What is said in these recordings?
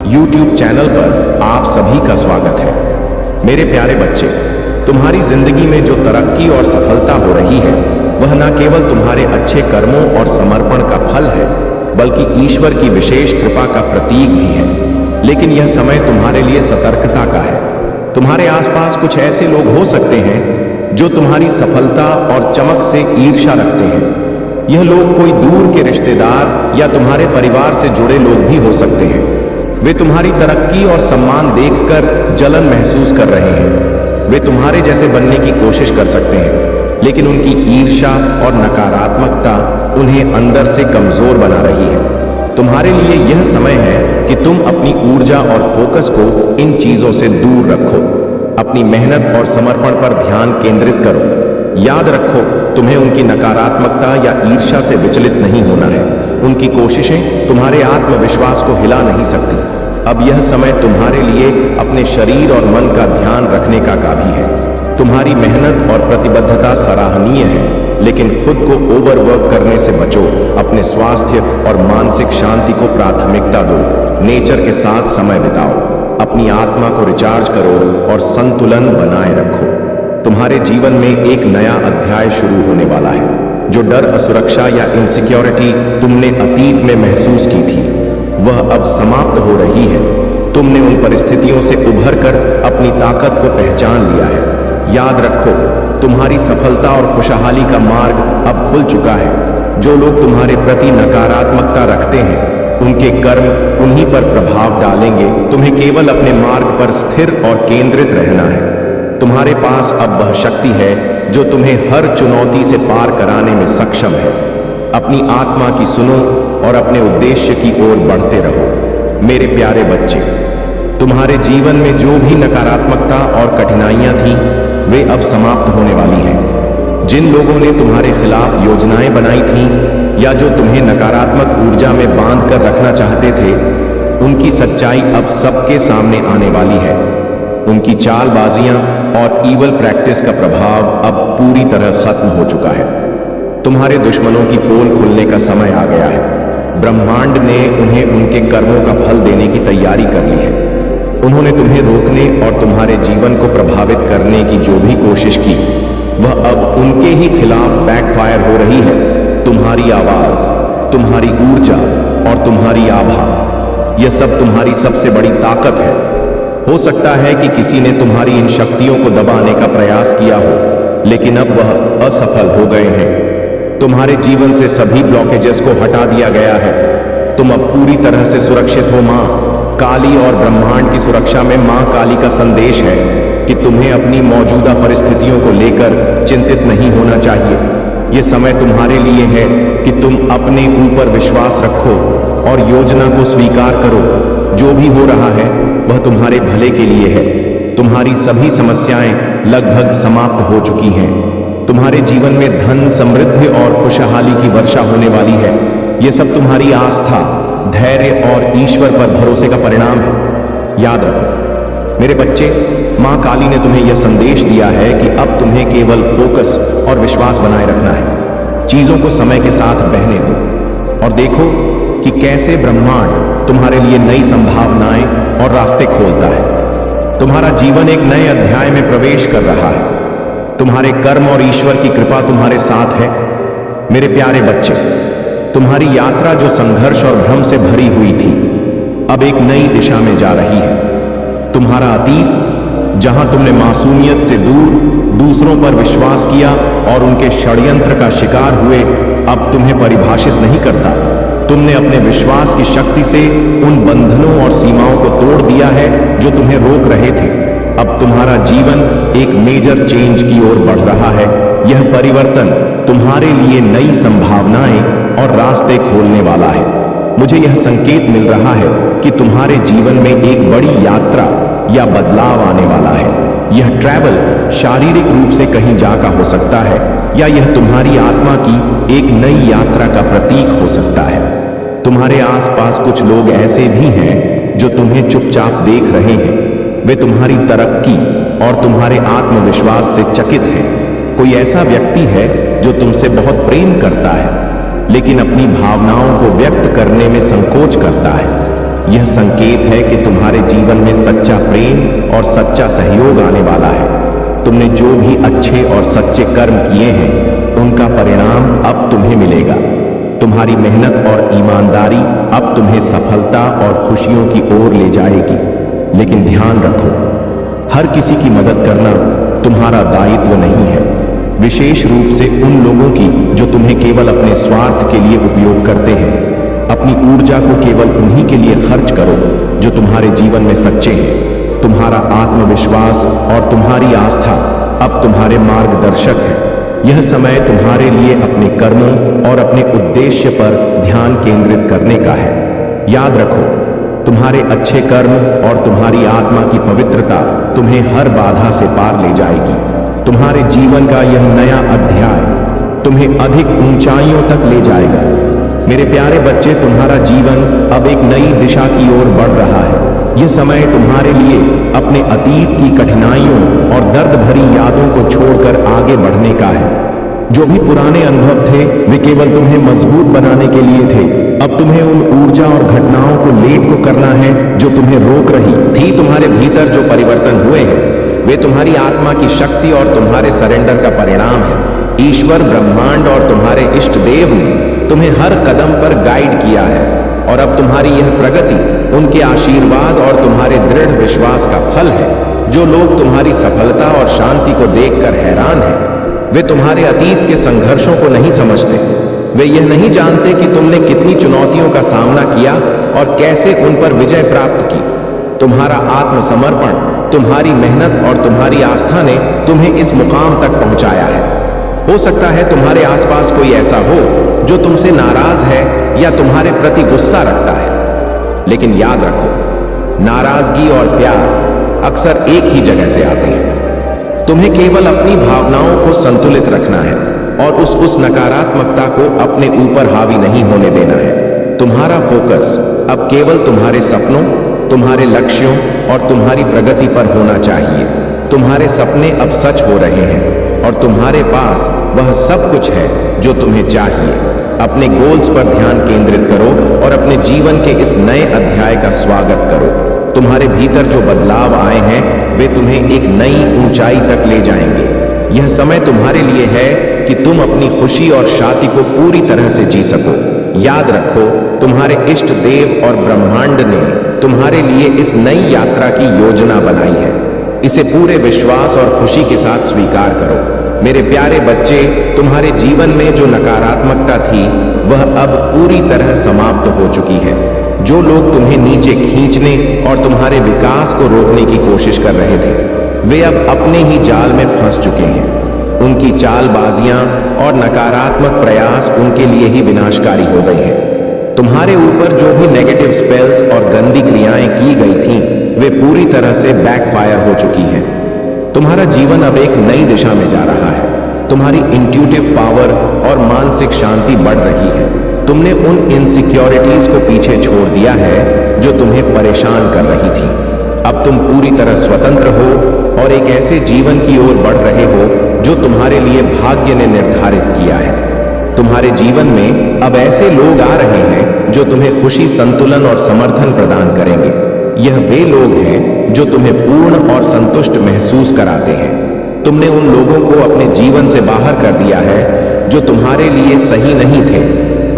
YouTube channel पर आप सभी का स्वागत है। मेरे प्यारे बच्चे, तुम्हारी जिंदगी में जो तरक्की और सफलता हो रही है वह न केवल तुम्हारे अच्छे कर्मों और समर्पण का फल है, बल्कि ईश्वर की विशेष कृपा का प्रतीक भी है। लेकिन यह समय तुम्हारे लिए सतर्कता का है। तुम्हारे आसपास कुछ ऐसे लोग हो सकते हैं जो तुम्हारी सफलता और चमक से ईर्ष्या रखते हैं। यह लोग कोई दूर के रिश्तेदार या तुम्हारे परिवार से जुड़े लोग भी हो सकते हैं। वे तुम्हारी तरक्की और सम्मान देखकर जलन महसूस कर रहे हैं। वे तुम्हारे जैसे बनने की कोशिश कर सकते हैं, लेकिन उनकी ईर्ष्या और नकारात्मकता उन्हें अंदर से कमजोर बना रही है। तुम्हारे लिए यह समय है कि तुम अपनी ऊर्जा और फोकस को इन चीजों से दूर रखो। अपनी मेहनत और समर्पण पर ध्यान केंद्रित करो। याद रखो, तुम्हें उनकी नकारात्मकता या ईर्ष्या से विचलित नहीं होना है। उनकी कोशिशें तुम्हारे आत्मविश्वास को हिला नहीं सकती। अब यह समय तुम्हारे लिए अपने शरीर और मन का ध्यान रखने का भी है। तुम्हारी मेहनत और प्रतिबद्धता सराहनीय है, लेकिन खुद को ओवरवर्क करने से बचो। अपने स्वास्थ्य और मानसिक शांति को प्राथमिकता दो। नेचर के साथ समय बिताओ। अपनी आत्मा को रिचार्ज करो और संतुलन बनाए रखो। तुम्हारे जीवन में एक नया अध्याय शुरू होने वाला है। जो डर, असुरक्षा या इनसिक्योरिटी तुमने अतीत में महसूस की थी, वह अब समाप्त हो रही है। तुमने उन परिस्थितियों से उभरकर अपनी ताकत को पहचान लिया है। याद रखो, तुम्हारी सफलता और खुशहाली का मार्ग अब खुल चुका है। जो लोग तुम्हारे प्रति नकारात्मकता रखते हैं, उनके कर्म उन्हीं पर प्रभाव डालेंगे। तुम्हें केवल अपने मार्ग पर स्थिर और केंद्रित रहना है। तुम्हारे पास अब वह शक्ति है जो तुम्हें हर चुनौती से पार कराने में सक्षम है। अपनी आत्मा की सुनो और अपने उद्देश्य की ओर बढ़ते रहो। मेरे प्यारे बच्चे, तुम्हारे जीवन में जो भी नकारात्मकता और कठिनाइयां थीं, वे अब समाप्त होने वाली हैं। जिन लोगों ने तुम्हारे खिलाफ योजनाएं बनाई थीं या जो तुम्हें नकारात्मक ऊर्जा में बांध कर रखना चाहते थे, उनकी सच्चाई अब सबके सामने आने वाली है। उनकी चालबाजियां और ईवल प्रैक्टिस का प्रभाव अब पूरी तरह खत्म हो चुका है। तुम्हारे दुश्मनों की पोल खुलने का समय आ गया है। ब्रह्मांड ने उन्हें उनके कर्मों का फल देने की तैयारी कर ली है। उन्होंने तुम्हें रोकने और तुम्हारे जीवन को प्रभावित करने की जो भी कोशिश की, वह अब उनके ही खिलाफ बैकफायर हो रही है। तुम्हारी आवाज, तुम्हारी ऊर्जा और तुम्हारी आभा, यह सब तुम्हारी सबसे बड़ी ताकत है। हो सकता है कि किसी ने तुम्हारी इन शक्तियों को दबाने का प्रयास किया हो, लेकिन अब वह असफल हो गए हैं। तुम्हारे जीवन से सभी ब्लॉकेजेस को हटा दिया गया है। तुम अब पूरी तरह से सुरक्षित हो। मां काली और ब्रह्मांड की सुरक्षा में मां काली का संदेश है कि तुम्हें अपनी मौजूदा परिस्थितियों को लेकर चिंतित नहीं होना चाहिए। यह समय तुम्हारे लिए है कि तुम अपने ऊपर विश्वास रखो और योजना को स्वीकार करो। जो भी हो रहा है वह तुम्हारे भले के लिए है। तुम्हारी सभी समस्याएं लगभग समाप्त हो चुकी हैं। तुम्हारे जीवन में धन, समृद्धि और खुशहाली की वर्षा होने वाली है। यह सब तुम्हारी आस्था, धैर्य और ईश्वर पर भरोसे का परिणाम है। याद रखो मेरे बच्चे, मां काली ने तुम्हें यह संदेश दिया है कि अब तुम्हें केवल फोकस और विश्वास बनाए रखना है। चीजों को समय के साथ बहने दो और देखो कि कैसे ब्रह्मांड तुम्हारे लिए नई संभावनाएं और रास्ते खोलता है। तुम्हारा जीवन एक नए अध्याय में प्रवेश कर रहा है। तुम्हारे कर्म और ईश्वर की कृपा तुम्हारे साथ है। मेरे प्यारे बच्चे, तुम्हारी यात्रा जो संघर्ष और भ्रम से भरी हुई थी, अब एक नई दिशा में जा रही है। तुम्हारा अतीत, जहां तुमने मासूमियत से दूर दूसरों पर विश्वास किया और उनके षड्यंत्र का शिकार हुए, अब तुम्हें परिभाषित नहीं करता। तुमने अपने विश्वास की शक्ति से उन बंधनों और सीमाओं को तोड़ दिया है जो तुम्हें रोक रहे थे। अब तुम्हारा जीवन एक मेजर चेंज की ओर बढ़ रहा है। यह परिवर्तन तुम्हारे लिए नई संभावनाएं और रास्ते खोलने वाला है। मुझे यह संकेत मिल रहा है कि तुम्हारे जीवन में एक बड़ी यात्रा या बदलाव आने वाला है। यह ट्रैवल शारीरिक रूप से कहीं जाकर हो सकता है, या यह तुम्हारी आत्मा की एक नई यात्रा का प्रतीक हो सकता है। तुम्हारे आसपास कुछ लोग ऐसे भी हैं जो तुम्हें चुपचाप देख रहे हैं। वे तुम्हारी तरक्की और तुम्हारे आत्मविश्वास से चकित हैं। कोई ऐसा व्यक्ति है जो तुमसे बहुत प्रेम करता है, लेकिन अपनी भावनाओं को व्यक्त करने में संकोच करता है। यह संकेत है कि तुम्हारे जीवन में सच्चा प्रेम और सच्चा सहयोग आने वाला है। तुमने जो भी अच्छे और सच्चे कर्म किए हैं उनका परिणाम अब तुम्हें मिलेगा। तुम्हारी मेहनत और ईमानदारी अब तुम्हें सफलता और खुशियों की ओर ले जाएगी। लेकिन ध्यान रखो, हर किसी की मदद करना तुम्हारा दायित्व नहीं है, विशेष रूप से उन लोगों की जो तुम्हें केवल अपने स्वार्थ के लिए उपयोग करते हैं। अपनी ऊर्जा को केवल उन्हीं के लिए खर्च करो जो तुम्हारे जीवन में सच्चे हैं। तुम्हारा आत्मविश्वास और तुम्हारी आस्था अब तुम्हारे मार्गदर्शक है। यह समय तुम्हारे लिए अपने कर्मों और अपने उद्देश्य पर ध्यान केंद्रित करने का है। याद रखो, तुम्हारे अच्छे कर्म और तुम्हारी आत्मा की पवित्रता तुम्हें हर बाधा से पार ले जाएगी। तुम्हारे जीवन का यह नया अध्याय तुम्हें अधिक ऊंचाइयों तक ले जाएगा। मेरे प्यारे बच्चे, तुम्हारा जीवन अब एक नई दिशा की ओर बढ़ रहा है। यह समय तुम्हारे लिए अपने अतीत की कठिनाइयों और दर्द भरी यादों को छोड़कर आगे बढ़ने का है। जो भी पुराने अनुभव थे वे केवल तुम्हें मजबूत बनाने के लिए थे। अब तुम्हें उन ऊर्जा और घटनाओं को लेट को करना है जो तुम्हें रोक रही थी। तुम्हारे भीतर जो परिवर्तन हुए हैं वे तुम्हारी आत्मा की शक्ति और तुम्हारे सरेंडर का परिणाम है। ईश्वर, ब्रह्मांड और तुम्हारे इष्ट देव ने तुम्हें हर कदम पर गाइड किया है और अब तुम्हारी यह प्रगति उनके आशीर्वाद और तुम्हारे दृढ़ विश्वास का फल है। जो लोग तुम्हारी सफलता और शांति को देखकर हैरान हैं, वे तुम्हारे अतीत के संघर्षों को नहीं समझते। वे यह नहीं जानते कि तुमने कितनी चुनौतियों का सामना किया और कैसे उन पर विजय प्राप्त की। तुम्हारा आत्मसमर्पण, तुम्हारी मेहनत और तुम्हारी आस्था ने तुम्हें इस मुकाम तक पहुंचाया है। हो सकता है तुम्हारे आसपास कोई ऐसा हो जो तुमसे नाराज है या तुम्हारे प्रति गुस्सा रखता है, लेकिन याद रखो, नाराजगी और प्यार अक्सर एक ही जगह से आते हैं। तुम्हें केवल अपनी भावनाओं को संतुलित रखना है और उस नकारात्मकता को अपने ऊपर हावी नहीं होने देना है। तुम्हारा फोकस अब केवल तुम्हारे सपनों, तुम्हारे लक्ष्यों और तुम्हारी प्रगति पर होना चाहिए। तुम्हारे सपने अब सच हो रहे हैं और तुम्हारे पास वह सब कुछ है जो तुम्हें चाहिए। अपने गोल्स पर ध्यान केंद्रित करो और अपने जीवन के इस नए अध्याय का स्वागत करो। तुम्हारे भीतर जो बदलाव आए हैं वे तुम्हें एक नई ऊंचाई तक ले जाएंगे। यह समय तुम्हारे लिए है कि तुम अपनी खुशी और शांति को पूरी तरह से जी सको। याद रखो, तुम्हारे इष्ट देव और ब्रह्मांड ने तुम्हारे लिए इस नई यात्रा की योजना बनाई है। इसे पूरे विश्वास और खुशी के साथ स्वीकार करो। मेरे प्यारे बच्चे, तुम्हारे जीवन में जो नकारात्मकता थी वह अब पूरी तरह समाप्त हो चुकी है। जो लोग तुम्हें नीचे खींचने और तुम्हारे विकास को रोकने की कोशिश कर रहे थे वे अब अपने ही जाल में फंस चुके हैं। उनकी चालबाजियां और नकारात्मक प्रयास उनके लिए ही विनाशकारी हो गए हैं। तुम्हारे ऊपर जो भी नेगेटिव स्पेल्स और गंदी क्रियाएं की गई थीं वे पूरी तरह से बैकफायर हो चुकी हैं। तुम्हारा जीवन अब एक नई दिशा में जा रहा है। तुम्हारी इंट्यूटिव पावर और मानसिक शांति बढ़ रही है। तुमने उन इनसिक्योरिटीज को पीछे छोड़ दिया है जो तुम्हें परेशान कर रही थी। अब तुम पूरी तरह स्वतंत्र हो और एक ऐसे जीवन की ओर बढ़ रहे हो जो तुम्हारे लिए भाग्य ने निर्धारित किया है। तुम्हारे जीवन में अब ऐसे लोग आ रहे हैं जो तुम्हें खुशी, संतुलन और समर्थन प्रदान करेंगे। यह वे लोग हैं जो तुम्हें पूर्ण और संतुष्ट महसूस कराते हैं। तुमने उन लोगों को अपने जीवन से बाहर कर दिया है जो तुम्हारे लिए सही नहीं थे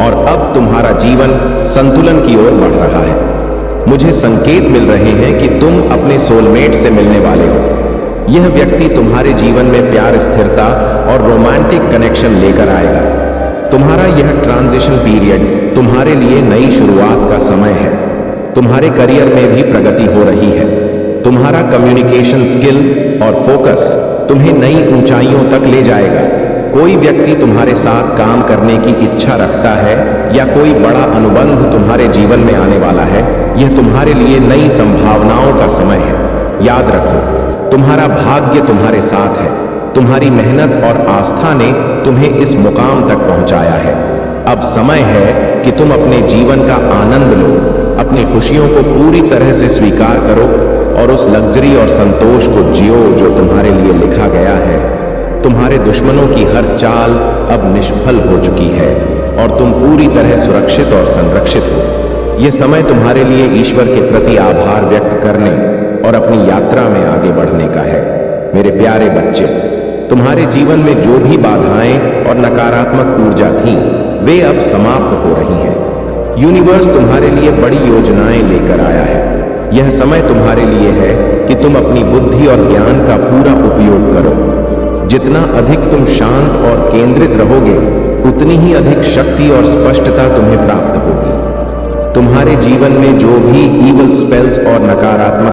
और अब तुम्हारा जीवन संतुलन की ओर बढ़ रहा है। मुझे संकेत मिल रहे हैं कि तुम अपने सोलमेट से मिलने वाले हो। यह व्यक्ति तुम्हारे जीवन में प्यार, स्थिरता और रोमांटिक कनेक्शन लेकर आएगा। तुम्हारा यह ट्रांजिशन पीरियड तुम्हारे लिए नई शुरुआत का समय है। तुम्हारे करियर में भी प्रगति हो रही है। तुम्हारा कम्युनिकेशन स्किल और फोकस तुम्हें नई ऊंचाइयों तक ले जाएगा। कोई व्यक्ति तुम्हारे साथ काम करने की इच्छा रखता है या कोई बड़ा अनुबंध तुम्हारे जीवन में आने वाला है। यह तुम्हारे लिए नई संभावनाओं का समय है। याद रखो, तुम्हारा भाग्य तुम्हारे साथ है। तुम्हारी मेहनत और आस्था ने तुम्हें इस मुकाम तक पहुंचाया है। अब समय है कि तुम अपने जीवन का आनंद लो, अपनी खुशियों को पूरी तरह से स्वीकार करो और उस लग्जरी और संतोष को जियो जो तुम्हारे लिए लिखा गया है। तुम्हारे दुश्मनों की हर चाल अब निष्फल हो चुकी है और तुम पूरी तरह सुरक्षित और संरक्षित हो। यह समय तुम्हारे लिए ईश्वर के प्रति आभार व्यक्त करने और अपनी यात्रा में आगे बढ़ने का है। मेरे प्यारे बच्चे, तुम्हारे जीवन में जो भी बाधाएं और नकारात्मक ऊर्जा थी, वे अब समाप्त हो रही हैं। यूनिवर्स तुम्हारे लिए बड़ी योजनाएं लेकर आया है। यह समय तुम्हारे लिए है कि तुम अपनी बुद्धि और ज्ञान का पूरा उपयोग करो। जितना अधिक तुम शांत और केंद्रित रहोगे, उतनी ही अधिक शक्ति और स्पष्टता तुम्हें प्राप्त होगी। तुम्हारे जीवन में जो भी ईवल स्पेल्स और नकारात्मक